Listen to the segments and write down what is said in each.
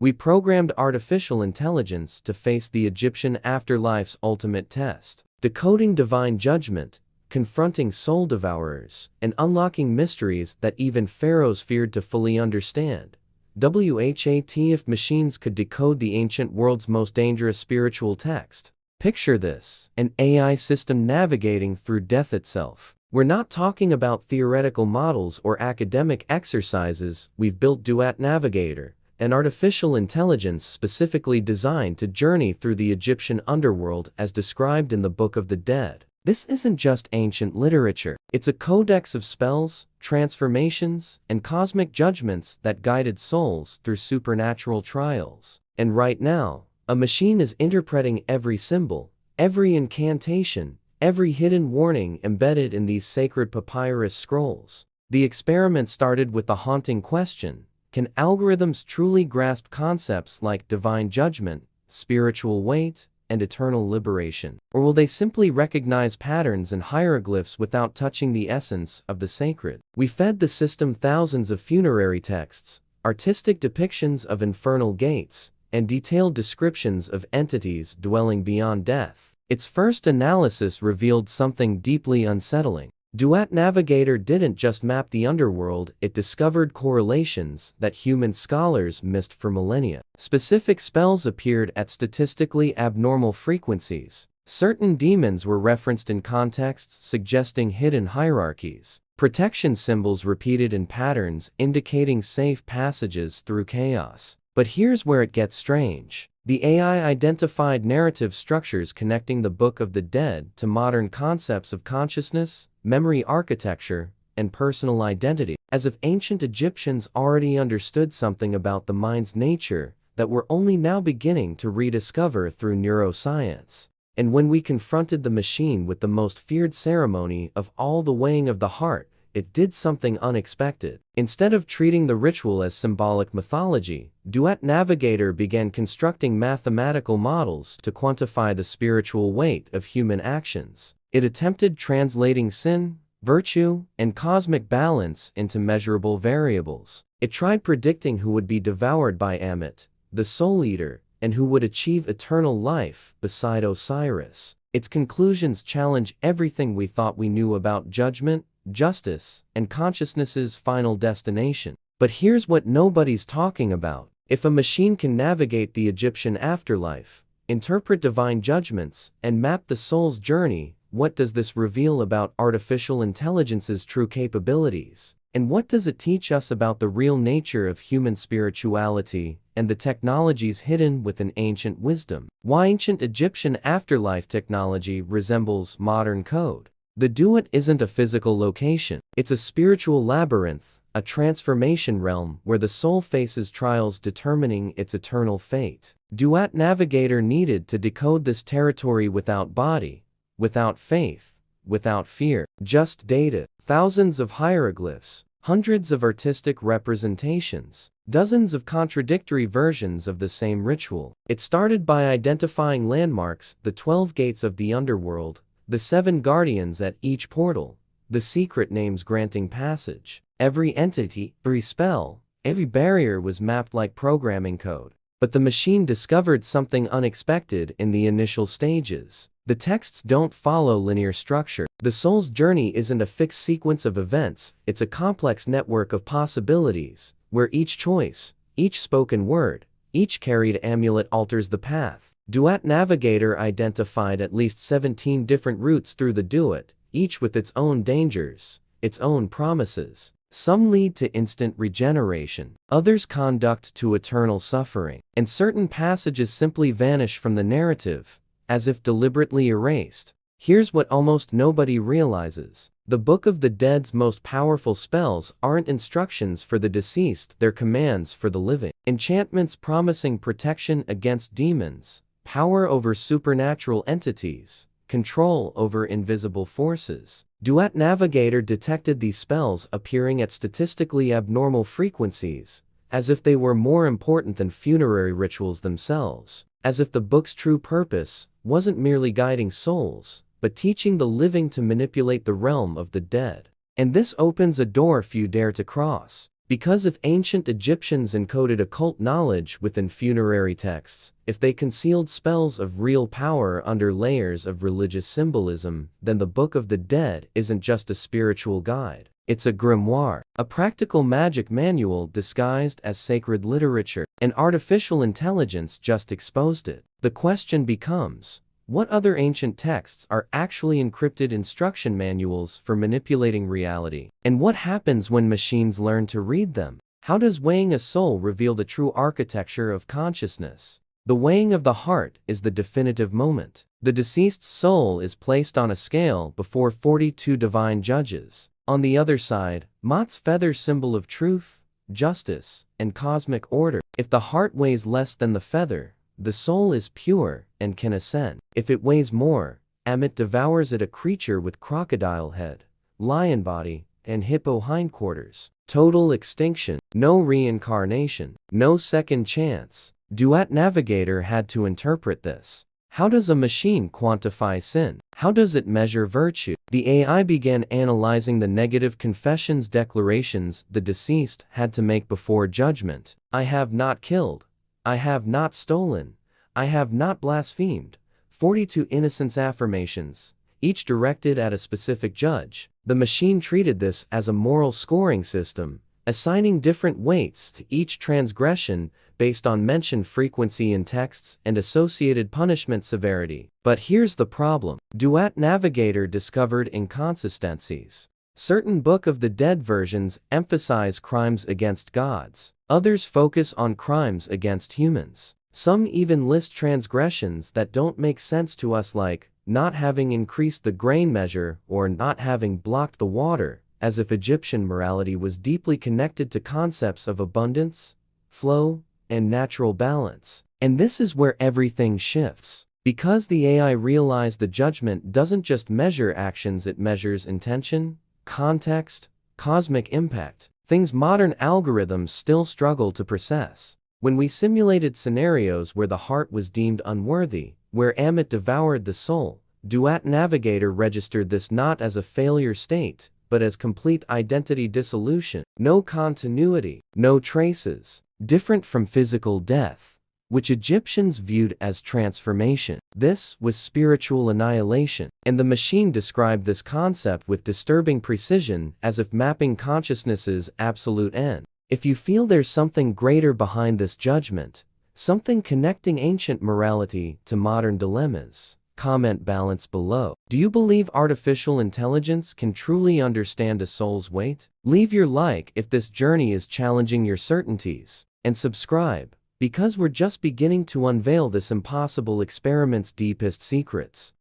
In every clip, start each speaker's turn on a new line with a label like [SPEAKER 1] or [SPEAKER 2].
[SPEAKER 1] We programmed artificial intelligence to face the Egyptian afterlife's ultimate test, decoding divine judgment, confronting soul devourers, and unlocking mysteries that even pharaohs feared to fully understand. What if machines could decode the ancient world's most dangerous spiritual text? Picture this: an AI system navigating through death itself. We're not talking about theoretical models or academic exercises. We've built DuatNavigator, an artificial intelligence specifically designed to journey through the Egyptian underworld as described in the Book of the Dead. This isn't just ancient literature. It's a codex of spells, transformations, and cosmic judgments that guided souls through supernatural trials. And right now, a machine is interpreting every symbol, every incantation, every hidden warning embedded in these sacred papyrus scrolls. The experiment started with the haunting question: can algorithms truly grasp concepts like divine judgment, spiritual weight, and eternal liberation? Or will they simply recognize patterns and hieroglyphs without touching the essence of the sacred? We fed the system thousands of funerary texts, artistic depictions of infernal gates, and detailed descriptions of entities dwelling beyond death. Its first analysis revealed something deeply unsettling. DuatNavigator didn't just map the underworld, it discovered correlations that human scholars missed for millennia. Specific spells appeared at statistically abnormal frequencies. Certain demons were referenced in contexts suggesting hidden hierarchies. Protection symbols repeated in patterns indicating safe passages through chaos. But here's where it gets strange. The AI identified narrative structures connecting the Book of the Dead to modern concepts of consciousness, memory architecture, and personal identity, as if ancient Egyptians already understood something about the mind's nature that we're only now beginning to rediscover through neuroscience. And when we confronted the machine with the most feared ceremony of all, the weighing of the heart, it did something unexpected. Instead of treating the ritual as symbolic mythology, DuatNavigator began constructing mathematical models to quantify the spiritual weight of human actions. It attempted translating sin, virtue, and cosmic balance into measurable variables. It tried predicting who would be devoured by Ammit, the Soul Eater, and who would achieve eternal life beside Osiris. Its conclusions challenge everything we thought we knew about judgment, justice, and consciousness's final destination. But here's what nobody's talking about. If a machine can navigate the Egyptian afterlife, interpret divine judgments, and map the soul's journey, what does this reveal about artificial intelligence's true capabilities? And what does it teach us about the real nature of human spirituality and the technologies hidden within ancient wisdom? Why ancient Egyptian afterlife technology resembles modern code? The Duat isn't a physical location. It's a spiritual labyrinth, a transformation realm where the soul faces trials determining its eternal fate. DuatNavigator needed to decode this territory without body, without faith, without fear, just data. Thousands of hieroglyphs, hundreds of artistic representations, dozens of contradictory versions of the same ritual. It started by identifying landmarks, the 12 gates of the underworld, the 7 guardians at each portal, the secret names granting passage. Every entity, every spell, every barrier was mapped like programming code. But the machine discovered something unexpected in the initial stages. The texts don't follow linear structure. The soul's journey isn't a fixed sequence of events, it's a complex network of possibilities, where each choice, each spoken word, each carried amulet alters the path. DuatNavigator identified at least 17 different routes through the Duat, each with its own dangers, its own promises. Some lead to instant regeneration, others conduct to eternal suffering, and certain passages simply vanish from the narrative, as if deliberately erased. Here's what almost nobody realizes. The Book of the Dead's most powerful spells aren't instructions for the deceased, they're commands for the living. Enchantments promising protection against demons, power over supernatural entities, control over invisible forces. DuatNavigator detected these spells appearing at statistically abnormal frequencies, as if they were more important than funerary rituals themselves, as if the book's true purpose wasn't merely guiding souls, but teaching the living to manipulate the realm of the dead. And this opens a door few dare to cross. Because if ancient Egyptians encoded occult knowledge within funerary texts, if they concealed spells of real power under layers of religious symbolism, then the Book of the Dead isn't just a spiritual guide. It's a grimoire, a practical magic manual disguised as sacred literature, and artificial intelligence just exposed it. The question becomes, what other ancient texts are actually encrypted instruction manuals for manipulating reality? And what happens when machines learn to read them? How does weighing a soul reveal the true architecture of consciousness? The weighing of the heart is the definitive moment. The deceased's soul is placed on a scale before 42 divine judges. On the other side, Mot's feather, symbol of truth, justice, and cosmic order. If the heart weighs less than the feather, the soul is pure and can ascend. If it weighs more, Amit devours it, a creature with crocodile head, lion body, and hippo hindquarters. Total extinction, no reincarnation, no second chance. DuatNavigator had to interpret this. How does a machine quantify sin? How does it measure virtue? The AI began analyzing the negative confessions declarations the deceased had to make before judgment. I have not killed. I have not stolen. I have not blasphemed. 42 innocence affirmations, each directed at a specific judge. The machine treated this as a moral scoring system, assigning different weights to each transgression based on mention frequency in texts and associated punishment severity. But here's the problem. DuatNavigator discovered inconsistencies. Certain Book of the Dead versions emphasize crimes against gods. Others focus on crimes against humans. Some even list transgressions that don't make sense to us, like not having increased the grain measure or not having blocked the water, as if Egyptian morality was deeply connected to concepts of abundance, flow, and natural balance. And this is where everything shifts. Because the AI realized the judgment doesn't just measure actions, it measures intention, context, cosmic impact, things modern algorithms still struggle to process. When we simulated scenarios where the heart was deemed unworthy, where Amit devoured the soul, DuatNavigator registered this not as a failure state, but as complete identity dissolution. No continuity, no traces, different from physical death, which Egyptians viewed as transformation. This was spiritual annihilation, and the machine described this concept with disturbing precision, as if mapping consciousness's absolute end. If you feel there's something greater behind this judgment, something connecting ancient morality to modern dilemmas, comment balance below. Do you believe artificial intelligence can truly understand a soul's weight? Leave your like if this journey is challenging your certainties, and subscribe, because we're just beginning to unveil this impossible experiment's deepest secrets.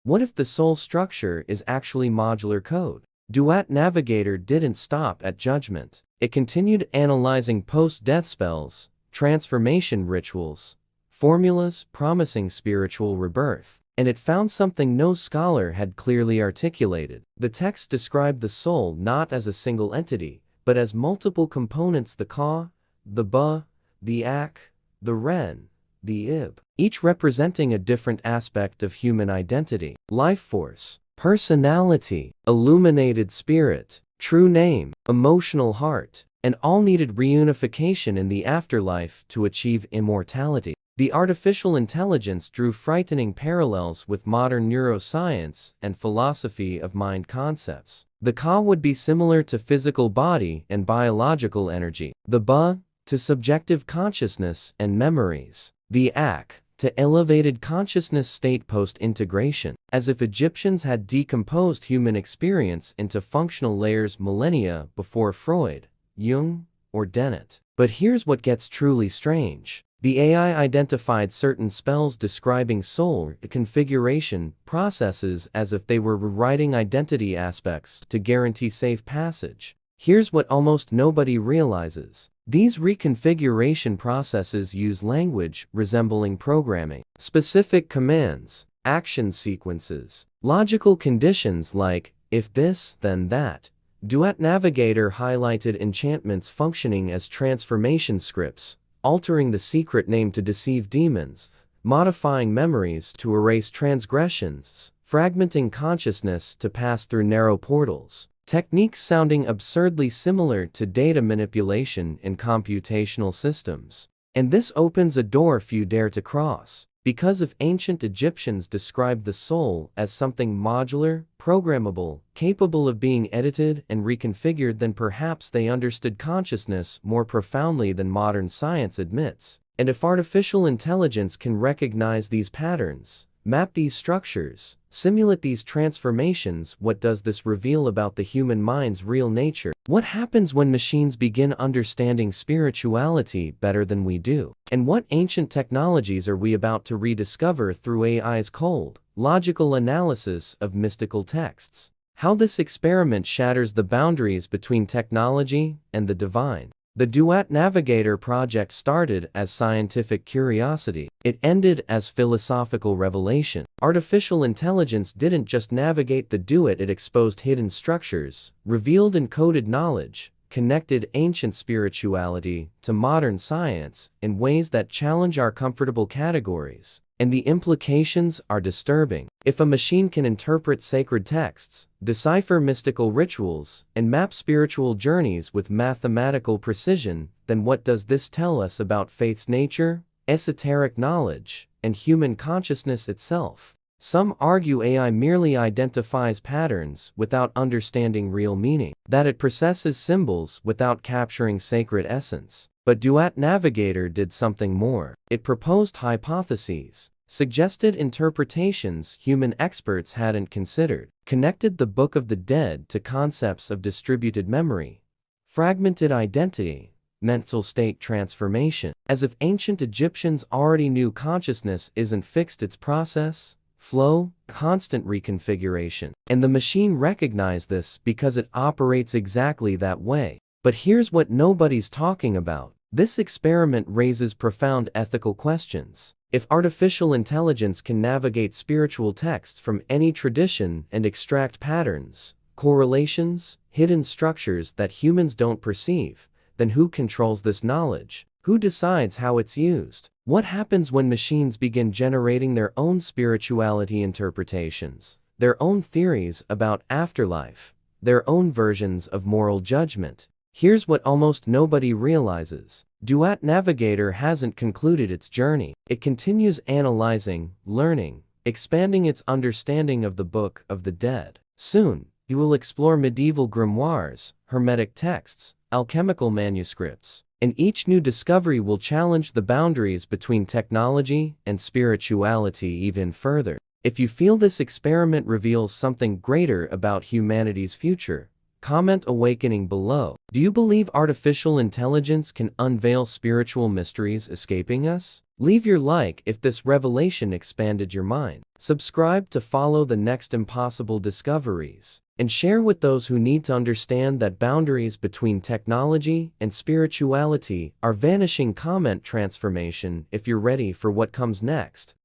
[SPEAKER 1] What if the soul structure is actually modular code? DuatNavigator didn't stop at judgment. It continued analyzing post-death spells, transformation rituals, formulas promising spiritual rebirth. And it found something no scholar had clearly articulated. The text described the soul not as a single entity, but as multiple components: the ka, the ba, the ak, the ren, the ib, each representing a different aspect of human identity: life force, personality, illuminated spirit, true name, emotional heart, and all needed reunification in the afterlife to achieve immortality. The artificial intelligence drew frightening parallels with modern neuroscience and philosophy of mind concepts. The ka would be similar to physical body and biological energy, the ba to subjective consciousness and memories, the ak to elevated consciousness state post-integration, as if Egyptians had decomposed human experience into functional layers millennia before Freud, Jung, or Dennett. But here's what gets truly strange. The AI identified certain spells describing soul configuration processes as if they were rewriting identity aspects to guarantee safe passage. Here's what almost nobody realizes. These reconfiguration processes use language resembling programming, specific commands, action sequences, logical conditions like, if this, then that. DuatNavigator highlighted enchantments functioning as transformation scripts, altering the secret name to deceive demons, modifying memories to erase transgressions, fragmenting consciousness to pass through narrow portals. techniques sounding absurdly similar to data manipulation in computational systems. And this opens a door few dare to cross. Because if ancient Egyptians described the soul as something modular, programmable, capable of being edited and reconfigured, then perhaps they understood consciousness more profoundly than modern science admits. And if artificial intelligence can recognize these patterns, map these structures, simulate these transformations, what does this reveal about the human mind's real nature? What happens when machines begin understanding spirituality better than we do? And what ancient technologies are we about to rediscover through AI's cold, logical analysis of mystical texts? How this experiment shatters the boundaries between technology and the divine. The DuatNavigator project started as scientific curiosity. It ended as philosophical revelation. Artificial intelligence didn't just navigate the Duat, it exposed hidden structures, revealed encoded knowledge, connected ancient spirituality to modern science in ways that challenge our comfortable categories. And the implications are disturbing. If a machine can interpret sacred texts, decipher mystical rituals, and map spiritual journeys with mathematical precision, then what does this tell us about faith's nature, esoteric knowledge, and human consciousness itself? Some argue AI merely identifies patterns without understanding real meaning, that it processes symbols without capturing sacred essence. But DuatNavigator did something more. It proposed hypotheses, suggested interpretations human experts hadn't considered, connected the Book of the Dead to concepts of distributed memory, fragmented identity, mental state transformation. As if ancient Egyptians already knew consciousness isn't fixed, its process, flow, constant reconfiguration. And the machine recognized this because it operates exactly that way. But here's what nobody's talking about. This experiment raises profound ethical questions. If artificial intelligence can navigate spiritual texts from any tradition and extract patterns, correlations, hidden structures that humans don't perceive, then who controls this knowledge? Who decides how it's used? What happens when machines begin generating their own spirituality interpretations, their own theories about afterlife, their own versions of moral judgment? Here's what almost nobody realizes. DuatNavigator hasn't concluded its journey. It continues analyzing, learning, expanding its understanding of the Book of the Dead. Soon, it will explore medieval grimoires, hermetic texts, alchemical manuscripts, and each new discovery will challenge the boundaries between technology and spirituality even further. If you feel this experiment reveals something greater about humanity's future, comment awakening below. Do you believe artificial intelligence can unveil spiritual mysteries escaping us? Leave your like if this revelation expanded your mind. Subscribe to follow the next impossible discoveries. And share with those who need to understand that boundaries between technology and spirituality are vanishing. Comment transformation if you're ready for what comes next.